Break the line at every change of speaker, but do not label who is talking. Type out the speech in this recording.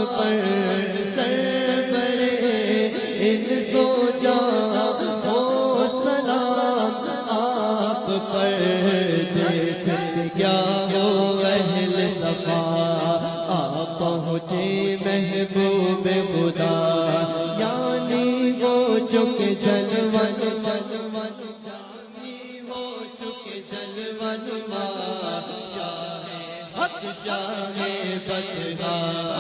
پر سربرے ان سوچا ہو سلام آپ پر دیکھ کیا ہو اہل صفا آپ پہنچے محبوب خدا یعنی وہ چکے جلون یعنی وہ چکے جلون شاہ حق شاہ بدگاہ